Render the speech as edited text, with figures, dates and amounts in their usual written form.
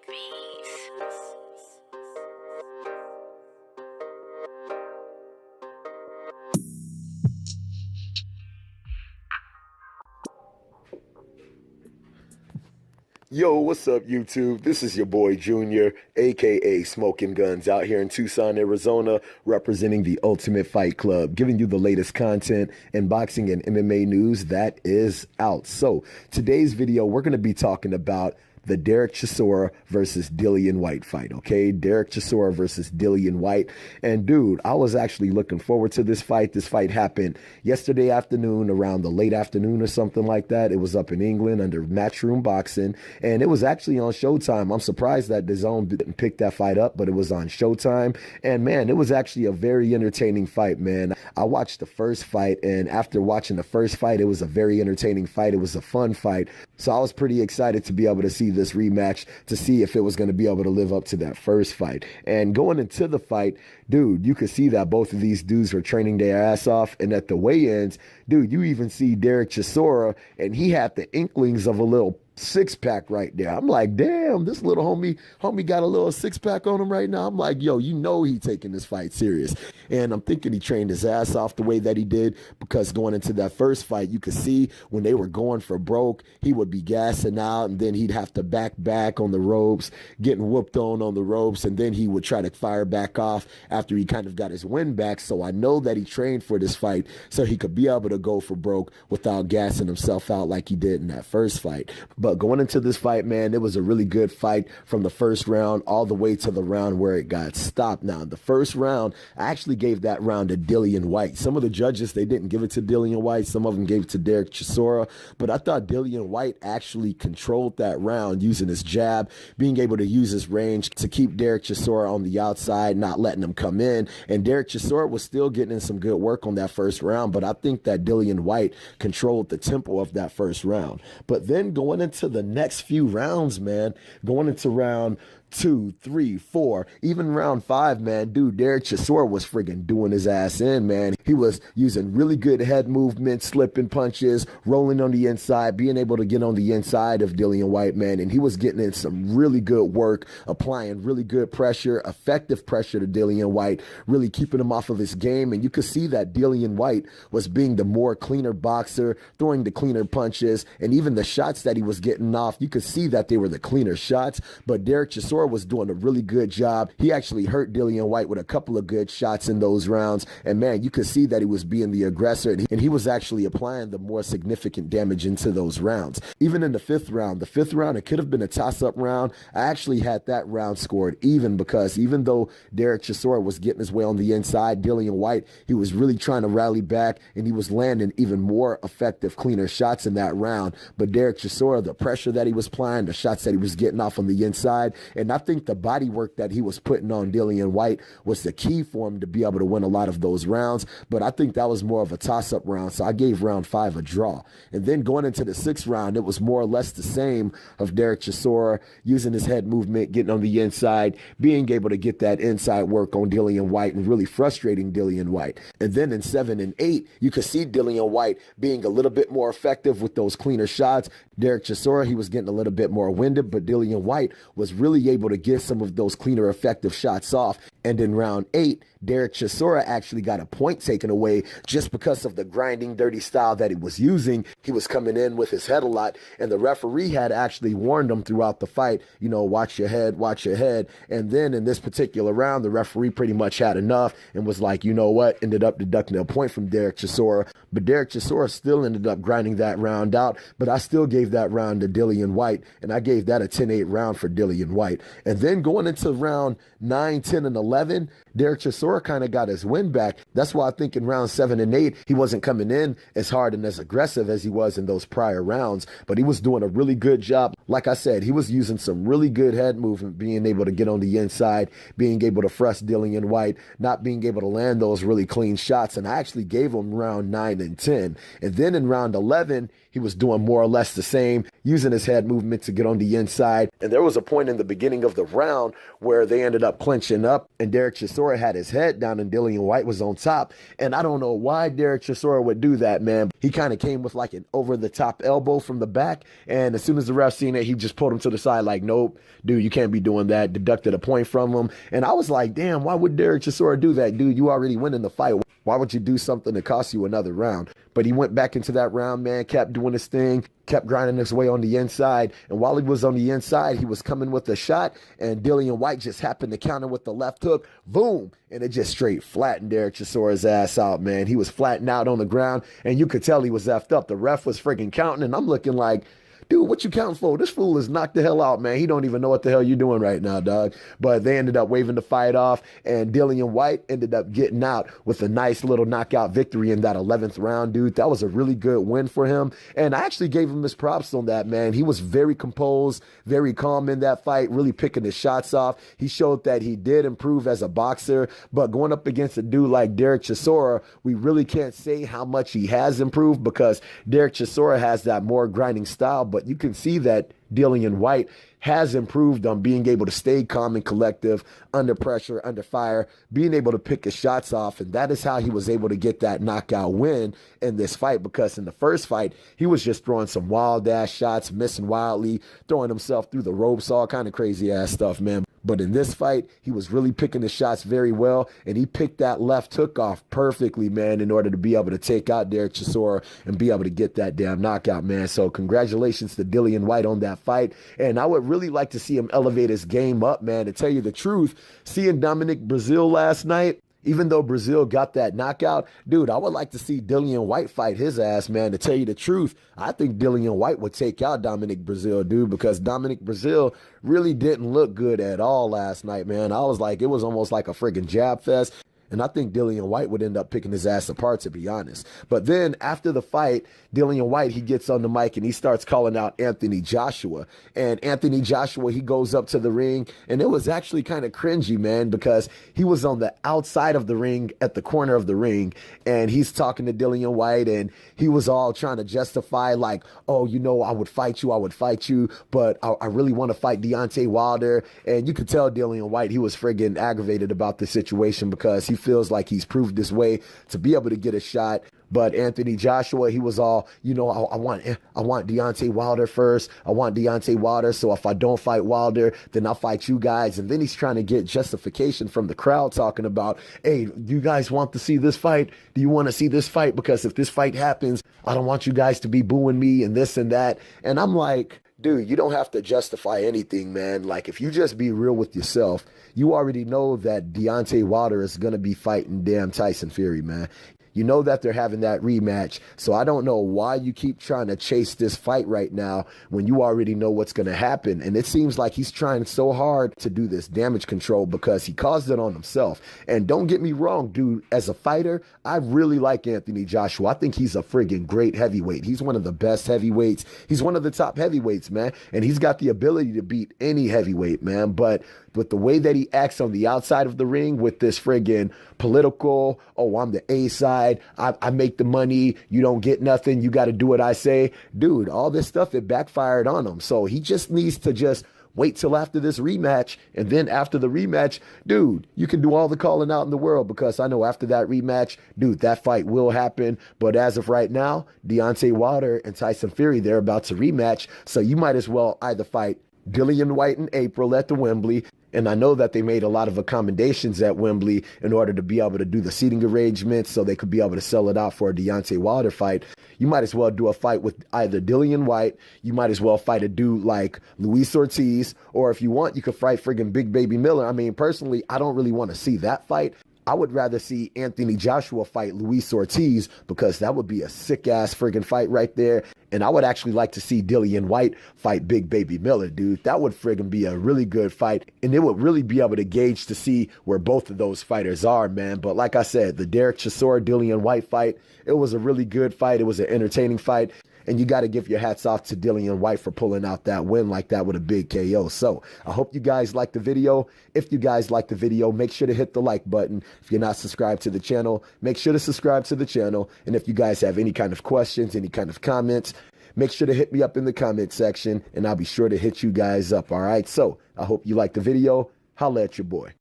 beats. Yo, what's up, YouTube? This is your boy Junior, aka Smoking Guns, out here in Tucson, Arizona, representing the Ultimate Fight Club, giving you the latest content in boxing and MMA news that is out. So, today's video, we're going to be talking about the Derek Chisora versus DILLIAN WHYTE fight, okay? Derek Chisora versus DILLIAN WHYTE. And dude, I was actually looking forward to this fight. This fight happened yesterday afternoon, around the late afternoon or something like that. It was up in England under Matchroom Boxing, and it was actually on Showtime. I'm surprised that DAZN didn't pick that fight up, but it was on Showtime. And man, it was actually a very entertaining fight, man. I watched the first fight, and after watching the first fight, it was a very entertaining fight. It was a fun fight. So I was pretty excited to be able to see this rematch, to see if it was going to be able to live up to that first fight. And going into the fight, dude, you could see that both of these dudes were training their ass off. And at the weigh-ins, dude, you even see Derek Chisora, and he had the inklings of a little six-pack right there. I'm like, damn, this little homie got a little six-pack on him right now. I'm like, yo, you know he taking this fight serious. And I'm thinking he trained his ass off the way that he did, because going into that first fight, you could see when they were going for broke, he would be gassing out, and then he'd have to back on the ropes, getting whooped on the ropes, and then he would try to fire back off after he kind of got his wind back. So I know that he trained for this fight so he could be able to go for broke without gassing himself out like he did in that first fight. But going into this fight, man, it was a really good fight from the first round all the way to the round where it got stopped. Now, the first round, I actually gave that round to DILLIAN WHYTE. Some of the judges, they didn't give it to DILLIAN WHYTE. Some of them gave it to Derek Chisora. But I thought DILLIAN WHYTE actually controlled that round using his jab, being able to use his range to keep Derek Chisora on the outside, not letting him come in. And Derek Chisora was still getting in some good work on that first round. But I think that DILLIAN WHYTE controlled the tempo of that first round. But then going into the next few rounds, man, going into round 2, 3, 4, even round 5, man, dude, Derek Chisora was friggin' doing his ass in, man. He was using really good head movements, slipping punches, rolling on the inside, being able to get on the inside of DILLIAN WHYTE, man, and he was getting in some really good work, applying really good pressure, effective pressure to DILLIAN WHYTE, really keeping him off of his game. And you could see that DILLIAN WHYTE was being the more cleaner boxer, throwing the cleaner punches, and even the shots that he was getting off, you could see that they were the cleaner shots. But Derek Chisora was doing a really good job. He actually hurt DILLIAN WHYTE with a couple of good shots in those rounds. And man, you could see that he was being the aggressor, and he was actually applying the more significant damage into those rounds. Even in the fifth round, it could have been a toss-up round. I actually had that round scored even, because even though Derek Chisora was getting his way on the inside, DILLIAN WHYTE, he was really trying to rally back, and he was landing even more effective, cleaner shots in that round. But Derek Chisora, the pressure that he was applying, the shots that he was getting off on the inside, and I think the body work that he was putting on DILLIAN WHYTE was the key for him to be able to win a lot of those rounds. But I think that was more of a toss-up round, so I gave round 5 a draw. And then going into the 6th round, it was more or less the same of Derek Chisora using his head movement, getting on the inside, being able to get that inside work on DILLIAN WHYTE and really frustrating DILLIAN WHYTE. And then in 7 and 8, you could see DILLIAN WHYTE being a little bit more effective with those cleaner shots. Derek Chisora, he was getting a little bit more winded, but DILLIAN WHYTE was really able to get some of those cleaner, effective shots off. And in round 8, Derek Chisora actually got a point taken away just because of the grinding, dirty style that he was using. He was coming in with his head a lot, and the referee had actually warned him throughout the fight, you know, watch your head, watch your head. And then in this particular round, the referee pretty much had enough and was like, you know what, ended up deducting a point from Derek Chisora. But Derek Chisora still ended up grinding that round out, but I still gave that round to DILLIAN WHYTE, and I gave that a 10-8 round for DILLIAN WHYTE. And then going into round 9, 10, and 11, Derek Chisora kind of got his win back. That's why I think in round 7 and 8, he wasn't coming in as hard and as aggressive as he was in those prior rounds, but he was doing a really good job. Like I said, he was using some really good head movement, being able to get on the inside, being able to frustrate DILLIAN WHYTE, not being able to land those really clean shots. And I actually gave him round 9 and 10. And then in round 11, he was doing more or less the same, using his head movement to get on the inside. And there was a point in the beginning of the round where they ended up clinching up, and Derek Chisora Chisora had his head down and Dillian White was on top. And I don't know why Derek Chisora would do that, man. He kind of came with like an over-the-top elbow from the back. And as soon as the ref seen it, he just pulled him to the side like, nope, dude, you can't be doing that. Deducted a point from him. And I was like, damn, why would Derek Chisora do that? Dude, you already winning the fight. Why would you do something to cost you another round? But he went back into that round, man, kept doing his thing, kept grinding his way on the inside. And while he was on the inside, he was coming with a shot, and Dillian White just happened to counter with the left hook. Boom! And it just straight flattened Derek Chisora's ass out, man. He was flattened out on the ground, and you could tell he was effed up. The ref was freaking counting, and I'm looking like, dude, what you counting for? This fool is knocked the hell out, man. He don't even know what the hell you're doing right now, dog. But they ended up waving the fight off, and Dillian White ended up getting out with a nice little knockout victory in that 11th round, dude. That was a really good win for him, and I actually gave him his props on that, man. He was very composed, very calm in that fight, really picking his shots off. He showed that he did improve as a boxer, but going up against a dude like Derek Chisora, we really can't say how much he has improved because Derek Chisora has that more grinding style, but you can see that Dillian White has improved on being able to stay calm and collective under pressure, under fire, being able to pick his shots off. And that is how he was able to get that knockout win in this fight, because in the first fight, he was just throwing some wild ass shots, missing wildly, throwing himself through the ropes, all kind of crazy ass stuff, man. But in this fight, he was really picking the shots very well, and he picked that left hook off perfectly, man, in order to be able to take out Derek Chisora and be able to get that damn knockout, man. So congratulations to Dillian White on that fight, and I would really like to see him elevate his game up, man. To tell you the truth, seeing Dominic Breazeale last night, even though Breazeale got that knockout, dude, I would like to see Dillian White fight his ass, man. To tell you the truth, I think Dillian White would take out Dominic Breazeale, dude, because Dominic Breazeale really didn't look good at all last night, man. I was like, it was almost like a friggin' jab fest. And I think Dillian White would end up picking his ass apart, to be honest. But then after the fight, Dillian White, he gets on the mic and he starts calling out Anthony Joshua. And Anthony Joshua, he goes up to the ring, and it was actually kind of cringy, man, because he was on the outside of the ring at the corner of the ring, and he's talking to Dillian White, and he was all trying to justify like, oh, you know, I would fight you, but I really want to fight Deontay Wilder. And you could tell Dillian White, he was friggin' aggravated about the situation because he feels like he's proved his way to be able to get a shot. But Anthony Joshua, he was all, you know, I want Deontay Wilder first. I want Deontay Wilder. So if I don't fight Wilder, then I'll fight you guys. And then he's trying to get justification from the crowd talking about, hey, do you guys want to see this fight? Do you want to see this fight? Because if this fight happens, I don't want you guys to be booing me and this and that. And I'm like, dude, you don't have to justify anything, man. Like, if you just be real with yourself, you already know that Deontay Wilder is going to be fighting damn Tyson Fury, man. You know that they're having that rematch, so I don't know why you keep trying to chase this fight right now when you already know what's going to happen. And it seems like he's trying so hard to do this damage control because he caused it on himself. And don't get me wrong, dude, as a fighter, I really like Anthony Joshua. I think he's a friggin' great heavyweight. He's one of the best heavyweights. He's one of the top heavyweights, man. And he's got the ability to beat any heavyweight, man. But with the way that he acts on the outside of the ring with this friggin' political, oh, I'm the A side, I make the money, you don't get nothing, you got to do what I say. Dude, all this stuff, it backfired on him. So he just needs to just wait till after this rematch. And then after the rematch, dude, you can do all the calling out in the world, because I know after that rematch, dude, that fight will happen. But as of right now, Deontay Wilder and Tyson Fury, they're about to rematch. So you might as well either fight Dillian White in April at the Wembley. And I know that they made a lot of accommodations at Wembley in order to be able to do the seating arrangements so they could be able to sell it out for a Deontay Wilder fight. You might as well do a fight with either Dillian White. You might as well fight a dude like Luis Ortiz. Or if you want, you could fight friggin' Big Baby Miller. I mean, personally, I don't really want to see that fight. I would rather see Anthony Joshua fight Luis Ortiz, because that would be a sick-ass friggin' fight right there. And I would actually like to see Dillian White fight Big Baby Miller, dude. That would friggin' be a really good fight. And it would really be able to gauge to see where both of those fighters are, man. But like I said, the Derek Chisora, Dillian White fight, it was a really good fight. It was an entertaining fight. And you got to give your hats off to Dillian White for pulling out that win like that with a big KO. So I hope you guys liked the video. If you guys liked the video, make sure to hit the like button. If you're not subscribed to the channel, make sure to subscribe to the channel. And if you guys have any kind of questions, any kind of comments, make sure to hit me up in the comment section, and I'll be sure to hit you guys up. All right. So I hope you liked the video. Holla at your boy.